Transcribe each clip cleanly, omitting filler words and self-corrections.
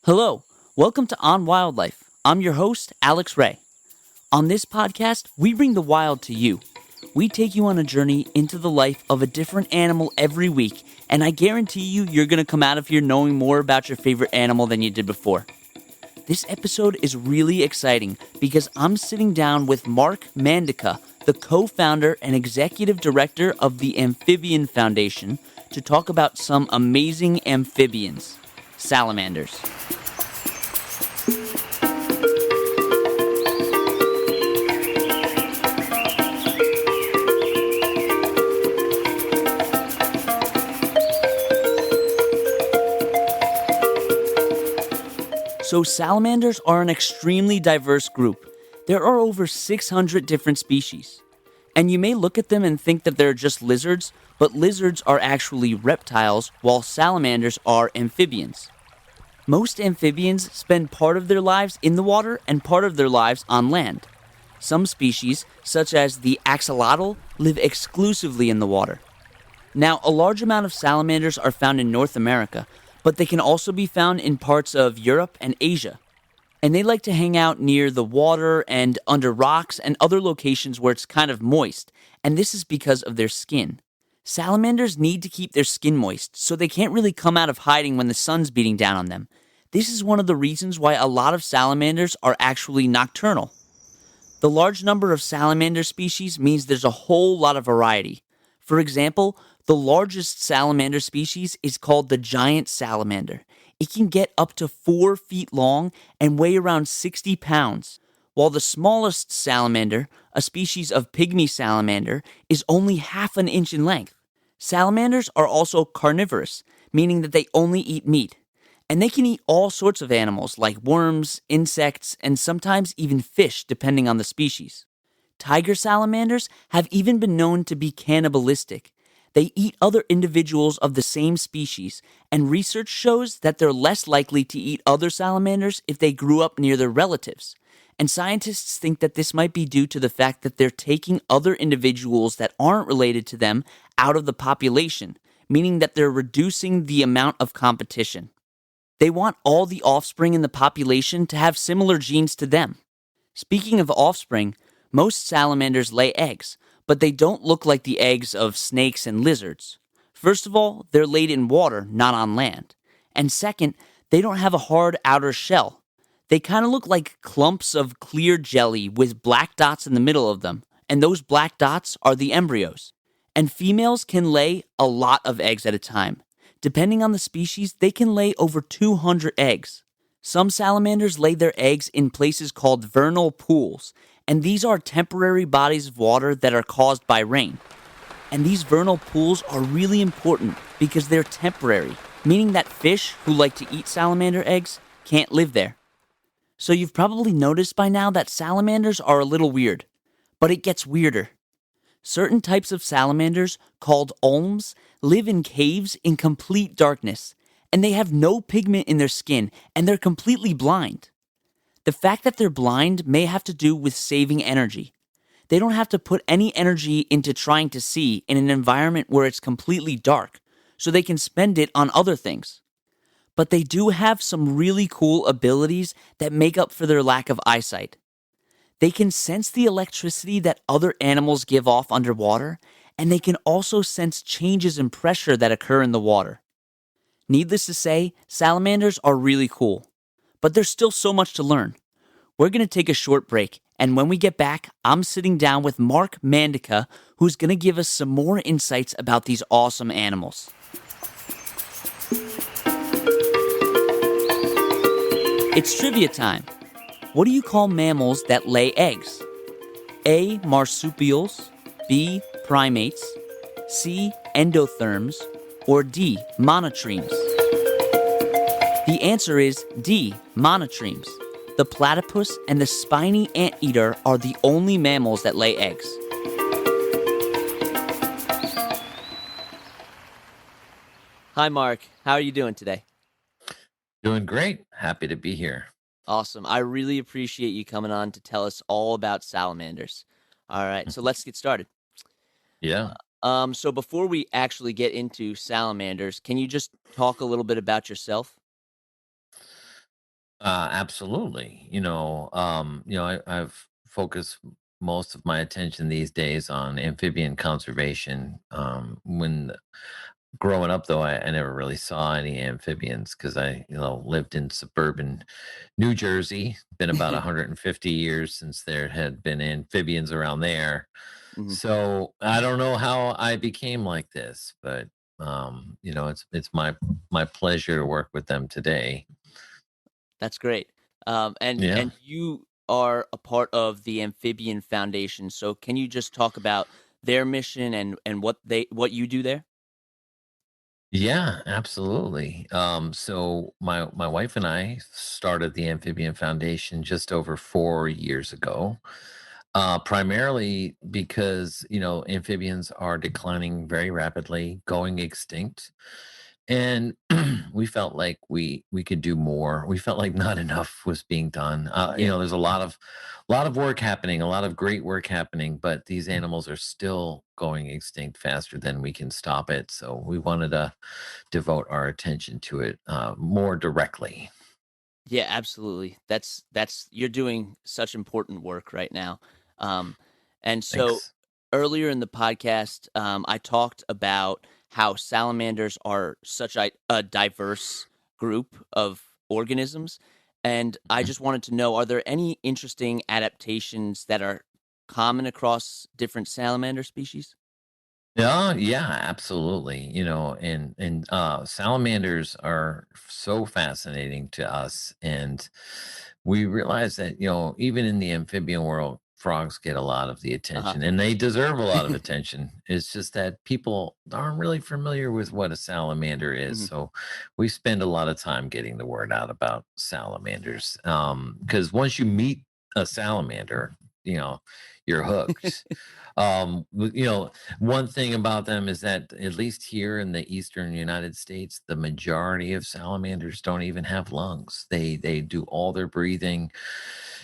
Hello, welcome to On Wildlife. I'm your host, Alex Ray. On this podcast, we bring the wild to you. We take you on a journey into the life of a different animal every week, and I guarantee you're going to come out of here knowing more about your favorite animal than you did before. This episode is really exciting because I'm sitting down with Mark Mandica, the co-founder and executive director of the Amphibian Foundation, to talk about some amazing amphibians, salamanders. So salamanders are an extremely diverse group. There are over 600 different species. And you may look at them and think that they're just lizards, but lizards are actually reptiles, while salamanders are amphibians. Most amphibians spend part of their lives in the water and part of their lives on land. Some species, such as the axolotl, live exclusively in the water. Now, a large amount of salamanders are found in North America, but they can also be found in parts of Europe and Asia. And they like to hang out near the water and under rocks and other locations where it's kind of moist, and this is because of their skin. Salamanders need to keep their skin moist, so they can't really come out of hiding when the sun's beating down on them. This is one of the reasons why a lot of salamanders are actually nocturnal. The large number of salamander species means there's a whole lot of variety. For example, the largest salamander species is called the giant salamander. It can get up to 4 feet long and weigh around 60 pounds, while the smallest salamander, a species of pygmy salamander, is only half an inch in length. Salamanders are also carnivorous, meaning that they only eat meat. And they can eat all sorts of animals like worms, insects, and sometimes even fish, depending on the species. Tiger salamanders have even been known to be cannibalistic. They eat other individuals of the same species, and research shows that they're less likely to eat other salamanders if they grew up near their relatives. And scientists think that this might be due to the fact that they're taking other individuals that aren't related to them out of the population, meaning that they're reducing the amount of competition. They want all the offspring in the population to have similar genes to them. Speaking of offspring, most salamanders lay eggs, but they don't look like the eggs of snakes and lizards. First of all, they're laid in water, not on land. And second, they don't have a hard outer shell. They kind of look like clumps of clear jelly with black dots in the middle of them, and those black dots are the embryos. And females can lay a lot of eggs at a time. Depending on the species, they can lay over 200 eggs. Some salamanders lay their eggs in places called vernal pools, and these are temporary bodies of water that are caused by rain. And these vernal pools are really important because they're temporary, meaning that fish who like to eat salamander eggs can't live there. So you've probably noticed by now that salamanders are a little weird, but it gets weirder. Certain types of salamanders, called ulms, live in caves in complete darkness, and they have no pigment in their skin, and they're completely blind. The fact that they're blind may have to do with saving energy. They don't have to put any energy into trying to see in an environment where it's completely dark, so they can spend it on other things. But they do have some really cool abilities that make up for their lack of eyesight. They can sense the electricity that other animals give off underwater, and they can also sense changes in pressure that occur in the water. Needless to say, salamanders are really cool. But there's still so much to learn. We're going to take a short break, and when we get back, I'm sitting down with Mark Mandica, who's going to give us some more insights about these awesome animals. It's trivia time. What do you call mammals that lay eggs? A. Marsupials, B. Primates, C. Endotherms, or D. Monotremes? The answer is D. Monotremes. The platypus and the spiny anteater are the only mammals that lay eggs. Hi, Mark. How are you doing today? Doing great. Happy to be here. Awesome. I really appreciate you coming on to tell us all about salamanders. All right, so let's get started. Yeah. So before we actually get into salamanders, can you just talk a little bit about yourself? Absolutely. I've focused most of my attention these days on amphibian conservation. When growing up, though, I never really saw any amphibians because I lived in suburban New Jersey. Been about 150 years since there had been amphibians around there. Mhm. So I don't know how I became like this, but it's my pleasure to work with them today. That's great. Yeah. And you are a part of the Amphibian Foundation. So can you just talk about their mission and what you do there? Yeah, absolutely. So my wife and I started the Amphibian Foundation just over 4 years ago, primarily because amphibians are declining very rapidly, going extinct, and we felt like we could do more. We felt like not enough was being done. Yeah. There's a lot of work happening, a lot of great work happening, but these animals are still going extinct faster than we can stop it. So we wanted to devote our attention to it more directly. Yeah, absolutely. That's you're doing such important work right now. Um, and so Thanks. earlier in the podcast, I talked about how salamanders are such a diverse group of organisms, and I Mhm. just wanted to know: are there any interesting adaptations that are common across different salamander species? Yeah, absolutely. And salamanders are so fascinating to us, and we realize that even in the amphibian world, frogs get a lot of the Uh attention, and they deserve a lot of attention. It's just that people aren't really familiar with what a salamander is, huh. so we spend a lot of time getting the word out about salamanders. Because once you meet a salamander, you know, you're hooked. One thing about them is that at least here in the eastern United States, the majority of salamanders don't even have lungs. They do all their breathing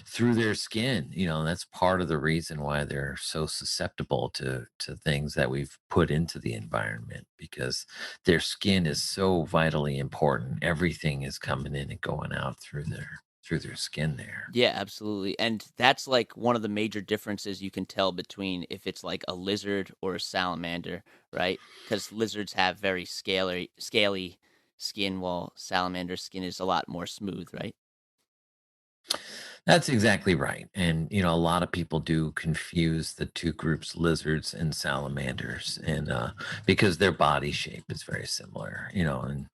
through their skin. And that's part of the reason why they're so susceptible to things that we've put into the environment, because their skin is so vitally important. Everything is coming in and going out through their skin there. Yeah, absolutely. And that's like one of the major differences you can tell between if it's like a lizard or a salamander, right? Because lizards have very scaly skin, while salamander skin is a lot more smooth, right? That's exactly right. And, a lot of people do confuse the two groups, lizards and salamanders, and because their body shape is very similar, and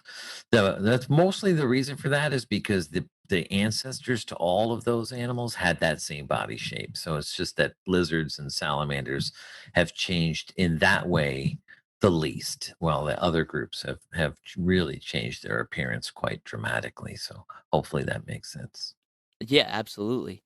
that's mostly the reason for that is because the ancestors to all of those animals had that same body shape. So it's just that lizards and salamanders have changed in that way the least, while the other groups have really changed their appearance quite dramatically. So hopefully that makes sense. Yeah, absolutely.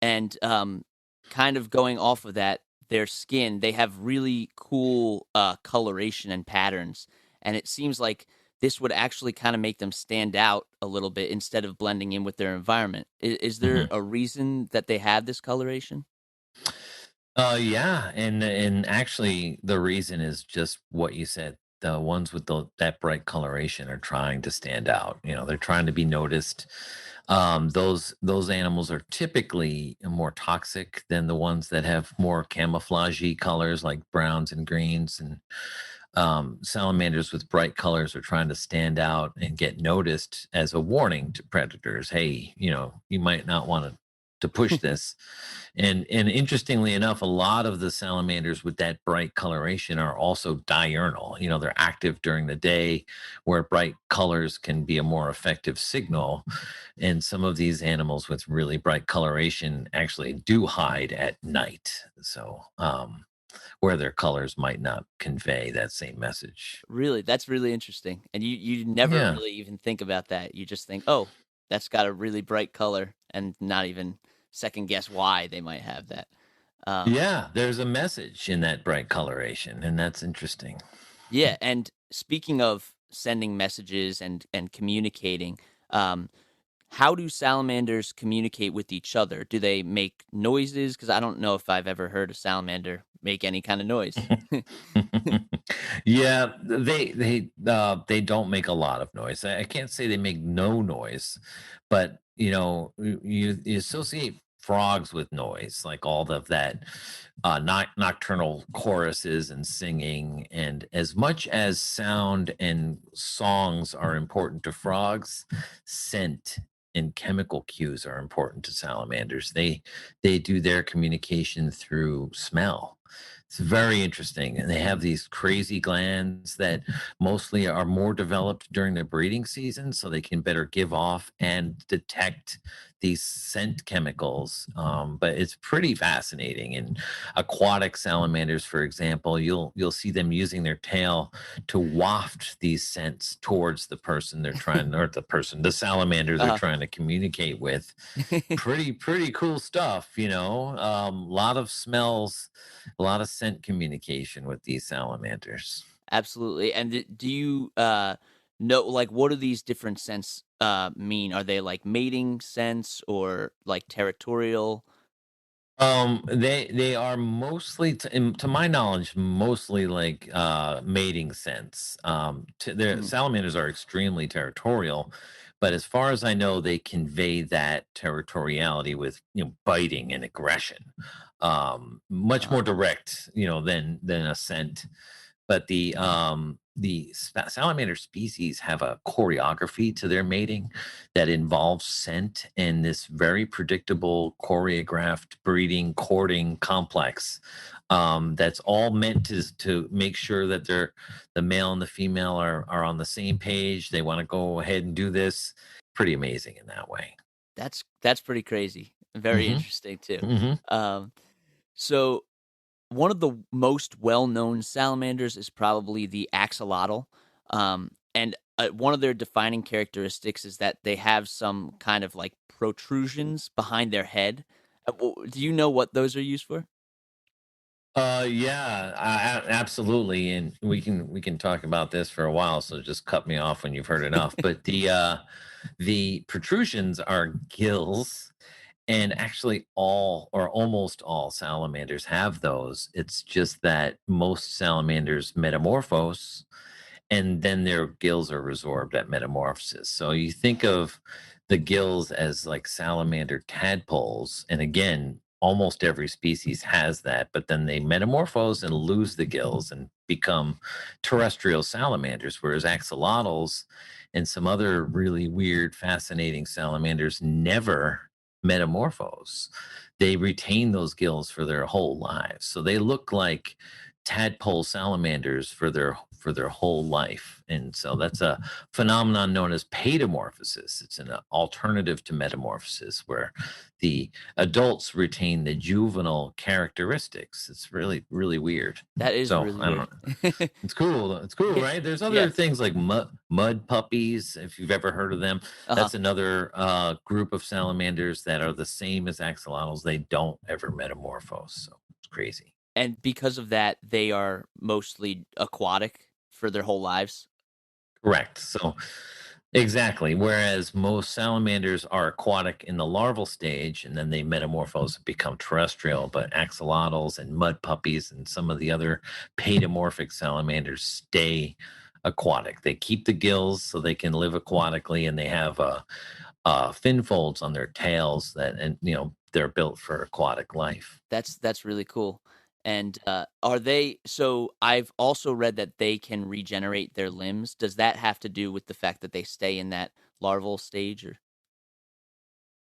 And kind of going off of that, their skin, they have really cool coloration and patterns. And it seems like this would actually kind of make them stand out a little bit instead of blending in with their environment. Is there Mhm. a reason that they have this coloration? Yeah, and actually, the reason is just what you said. The ones with that bright coloration are trying to stand out. They're trying to be noticed. Those animals are typically more toxic than the ones that have more camouflagey colors like browns and greens. And salamanders with bright colors are trying to stand out and get noticed as a warning to predators. Hey, you might not want to push this. And interestingly enough, a lot of the salamanders with that bright coloration are also diurnal. They're active during the day, where bright colors can be a more effective signal. And some of these animals with really bright coloration actually do hide at night. So, where their colors might not convey that same message. Really, that's really interesting. And you never Yeah. really even think about that. You just think, "Oh, that's got a really bright color," and not even second guess why they might have that. Um, Yeah. There's a message in that bright coloration, and that's interesting. yeah, and speaking of sending messages and communicating, um, how do salamanders communicate with each other? Do they make noises? Because I don't know if I've ever heard a salamander make any kind of noise. Yeah, they don't make a lot of noise. I can't say they make no noise, but you associate frogs with noise, like all of that nocturnal choruses and singing. And as much as sound and songs are important to frogs, scent and chemical cues are important to salamanders. They do their communication through smell. It's very interesting. And they have these crazy glands that mostly are more developed during the breeding season, so they can better give off and detect these scent chemicals. But it's pretty fascinating. And aquatic salamanders, for example, you'll see them using their tail to waft these scents towards the person they're trying, or the salamander they're uh, trying to communicate with. Pretty cool stuff, lot of smells, a lot of scent communication with these salamanders. Absolutely. And do you know, like, what do these different scents mean? Are they like mating scents or like territorial? They are mostly, to my knowledge, mostly like mating scents. Their Mm, salamanders are extremely territorial, but as far as I know, they convey that territoriality with biting and aggression. Much more uh, direct, than a scent. But the salamander species have a choreography to their mating that involves scent and this very predictable choreographed breeding courting complex, that's all meant to make sure that the male and the female are on the same page. They want to go ahead and do this. Pretty amazing in that way. that's pretty crazy. Very Hmm. interesting too. Hmm. Um, so one of the most well-known salamanders is probably the axolotl, and one of their defining characteristics is that they have some kind of like protrusions behind their head. Do you know what those are used for? Yeah, absolutely, and we can talk about this for a while. So just cut me off when you've heard enough. But the protrusions are gills, and actually all or almost all salamanders have those. It's just that most salamanders metamorphose, and then their gills are resorbed at metamorphosis. So you think of the gills as like salamander tadpoles, and again, almost every species has that, but then they metamorphose and lose the gills and become terrestrial salamanders, whereas axolotls and some other really weird, fascinating salamanders never metamorphose. They retain those gills for their whole lives. So they look like tadpole salamanders for their whole life. And so that's a phenomenon known as paedomorphosis. It's an alternative to metamorphosis where the adults retain the juvenile characteristics. It's really, really weird. That is So really I don't weird. know. It's cool. It's cool, right? There's other Yes. things like mud puppies, if you've ever heard of them. Uh-huh. That's another group of salamanders that are the same as axolotls. They don't ever metamorphose. So it's crazy. And because of that, they are mostly aquatic for their whole lives. Correct. So exactly. Whereas most salamanders are aquatic in the larval stage and then they metamorphose and become terrestrial, but axolotls and mud puppies and some of the other paedomorphic salamanders stay aquatic. They keep the gills so they can live aquatically, and they have fin folds on their tails that, and they're built for aquatic life. That's really cool. And are they? So I've also read that they can regenerate their limbs. Does that have to do with the fact that they stay in that larval stage? Or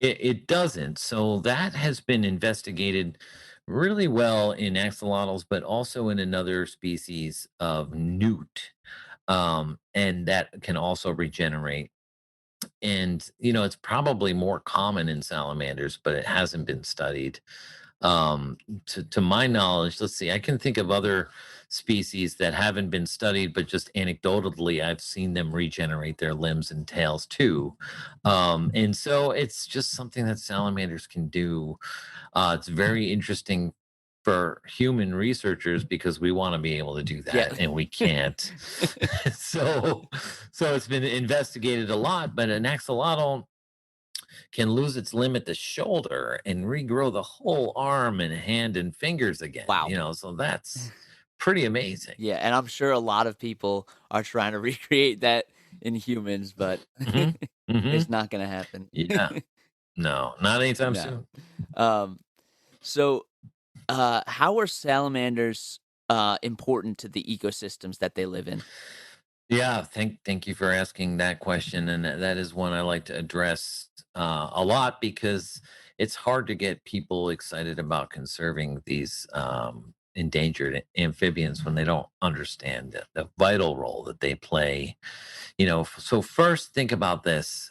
It doesn't. So that has been investigated really well in axolotls, but also in another species of newt. And that can also regenerate. And, it's probably more common in salamanders, but it hasn't been studied. To my knowledge, let's see, I can think of other species that haven't been studied, but just anecdotally, I've seen them regenerate their limbs and tails too. And so it's just something that salamanders can do. It's very interesting for human researchers because we want to be able to do yeah. that and we can't. so so it's been investigated a lot, but an axolotl can lose its limb at the shoulder and regrow the whole arm and hand and fingers again, Wow. so that's pretty amazing. Yeah, and I'm sure a lot of people are trying to recreate that in humans, but Hmm. Hmm. it's not gonna happen. Yeah. No, not anytime No. soon. Um, so, how are salamanders, important to the ecosystems that they live in? Yeah, thank you for asking that question, and that is one I like to address a lot because it's hard to get people excited about conserving these endangered amphibians when they don't understand the vital role that they play. So first, think about this.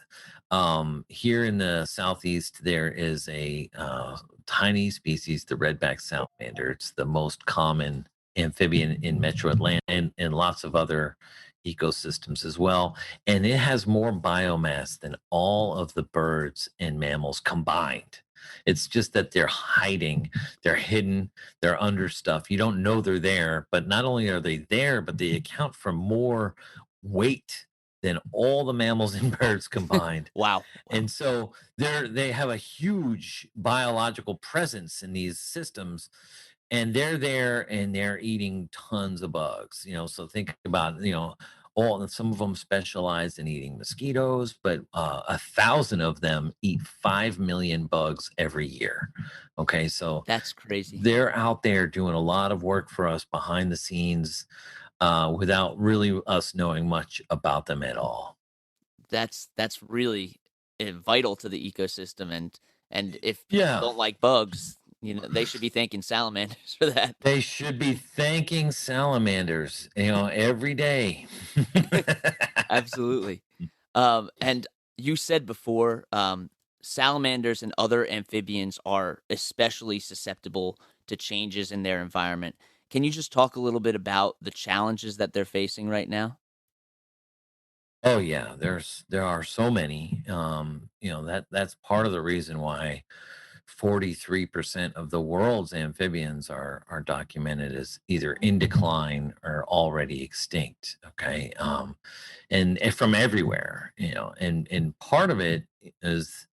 Here in the southeast, there is a tiny species, the redback salamander. It's the most common amphibian in metro Atlanta and lots of other ecosystems as well. And it has more biomass than all of the birds and mammals combined. It's just that they're hiding, they're hidden, they're under stuff. You don't know they're there, but not only are they there, but they account for more weight than all the mammals and birds combined. Wow, wow. And so they have a huge biological presence in these systems, and they're there and they're eating tons of bugs. So think about, all some of them specialize in eating mosquitoes, but 1,000 of them eat 5 million bugs every year. Okay, so That's crazy. they're out there doing a lot of work for us behind the scenes without really us knowing much about them at all. That's really, vital to the ecosystem, and if people Yeah, don't like bugs, they should be thanking salamanders for that. they should be thanking salamanders, every day. Absolutely. And you said before, salamanders and other amphibians are especially susceptible to changes in their environment. Can you just talk a little bit about the challenges that they're facing right now? Oh yeah, there are so many. That's part of the reason why 43% of the world's amphibians are documented as either in decline or already extinct. Okay. And from everywhere, and part of it is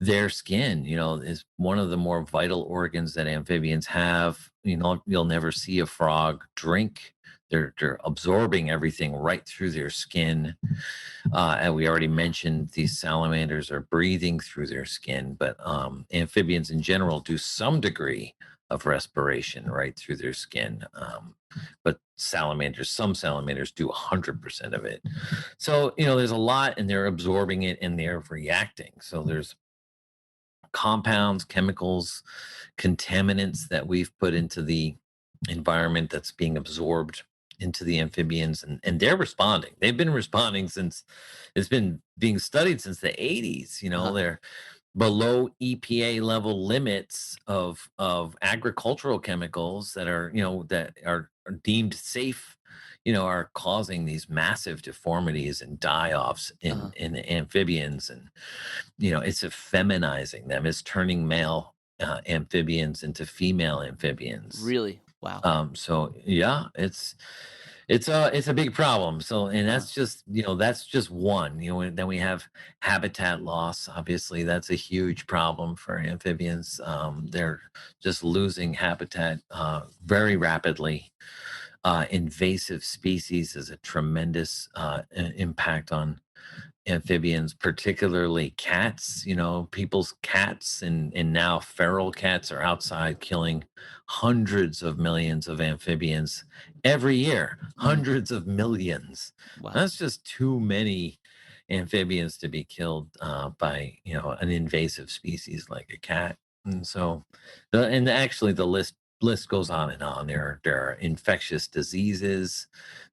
their skin, is one of the more vital organs that amphibians have. You'll never see a frog drink. They're absorbing everything right through their skin. And we already mentioned these salamanders are breathing through their skin, but amphibians in general do some degree of respiration right through their skin. But some salamanders do 100% of it. So, there's a lot and they're absorbing it and they're reacting. So there's compounds, chemicals, contaminants that we've put into the environment that's being absorbed into the amphibians, and they're responding. They've been responding since it's been being studied since the 80s. Uh-huh. They're below EPA level limits of agricultural chemicals that are deemed safe, are causing these massive deformities and die-offs in Uh-huh. in amphibians, and it's effeminizing them. It's turning male amphibians into female amphibians. Really? Wow. So yeah, it's a big problem. So, and Uh-huh. that's just one. And then we have habitat loss. Obviously, that's a huge problem for amphibians. They're just losing habitat very rapidly. Invasive species is a tremendous impact on amphibians, particularly cats. People's cats and now feral cats are outside killing hundreds of millions of amphibians every year. Mhm. Hundreds of millions. Wow. That's just too many amphibians to be killed by an invasive species like a cat. And so, actually the list goes on and on. There are infectious diseases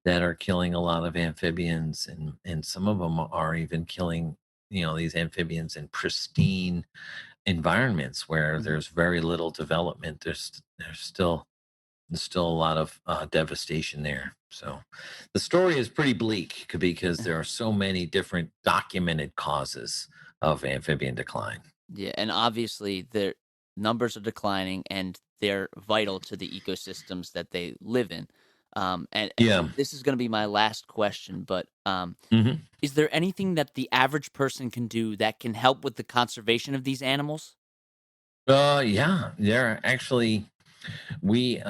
that are killing a lot of amphibians, and some of them are even killing these amphibians in pristine environments where Mhm. there's very little development. There's still a lot of devastation there. So the story is pretty bleak because there are so many different documented causes of amphibian decline. Yeah, and obviously their numbers are declining and they're vital to the ecosystems that they live in. Yeah. This is going to be my last question, but Hmm. is there anything that the average person can do that can help with the conservation of these animals? Yeah, they're actually we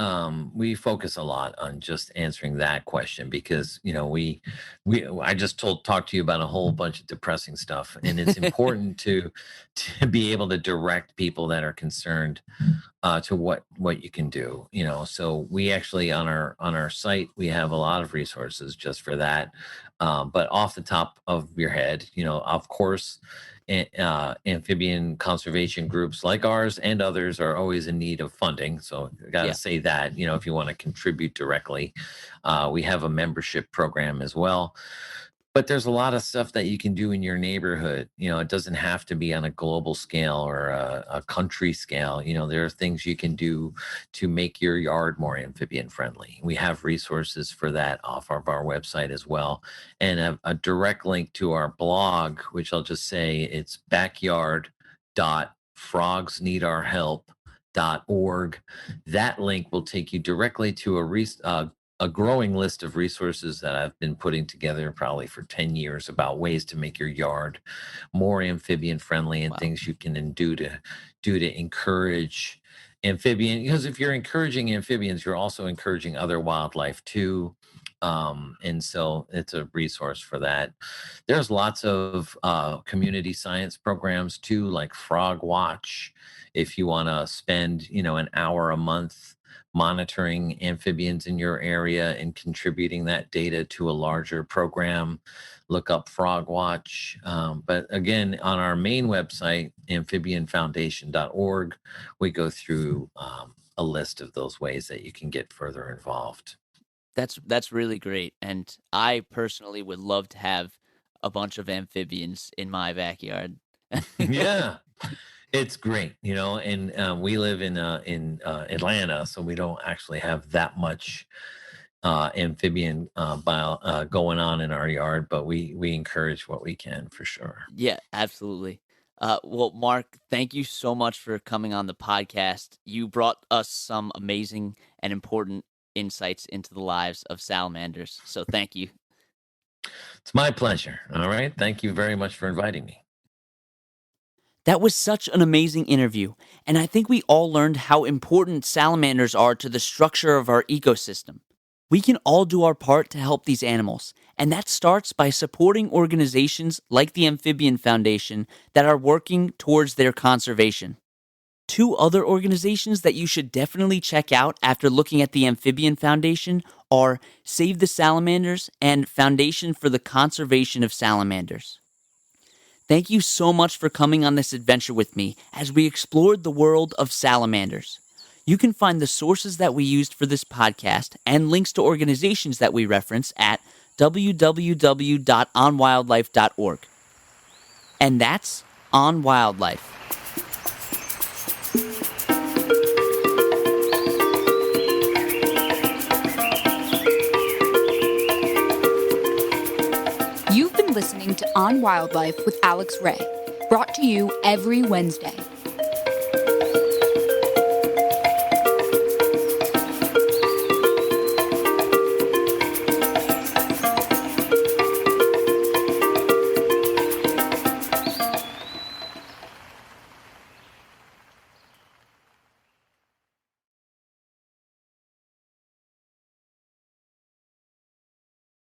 focus a lot on just answering that question because we I just talked to you about a whole bunch of depressing stuff, and it's important to be able to direct people that are concerned to what you can do. So we actually on our site we have a lot of resources just for that. But off the top of your head, of course, amphibian conservation groups like ours and others are always in need of funding. So I got to Yeah. say that, if you want to contribute directly, we have a membership program as well. But there's a lot of stuff that you can do in your neighborhood. It doesn't have to be on a global scale or a country scale. There are things you can do to make your yard more amphibian friendly. We have resources for that off of our website as well. And a direct link to our blog, which I'll just say it's backyard.frogsneedourhelp.org. That link will take you directly to a growing list of resources that I've been putting together probably for 10 years about ways to make your yard more amphibian friendly and Wow. things you can do to encourage amphibian, because if you're encouraging amphibians, you're also encouraging other wildlife too. And so it's a resource for that. There's lots of community science programs too, like Frog Watch. If you want to spend, an hour a month monitoring amphibians in your area and contributing that data to a larger program, look up Frog Watch. But again, on our main website, amphibianfoundation.org, we go through a list of those ways that you can get further involved. That's really great, and I personally would love to have a bunch of amphibians in my backyard. Yeah, it's great, and we live in Atlanta, so we don't actually have that much amphibian going on in our yard, but we encourage what we can for sure. Yeah, absolutely. Well, Mark, thank you so much for coming on the podcast. You brought us some amazing and important insights into the lives of salamanders. So thank you. It's my pleasure. All right. Thank you very much for inviting me. That was such an amazing interview, and I think we all learned how important salamanders are to the structure of our ecosystem. We can all do our part to help these animals, and that starts by supporting organizations like the Amphibian Foundation that are working towards their conservation. Two other organizations that you should definitely check out after looking at the Amphibian Foundation are Save the Salamanders and Foundation for the Conservation of Salamanders. Thank you so much for coming on this adventure with me as we explored the world of salamanders. You can find the sources that we used for this podcast and links to organizations that we reference at www.onwildlife.org. And that's On Wildlife. You've been listening to On Wildlife with Alex Ray, brought to you every Wednesday.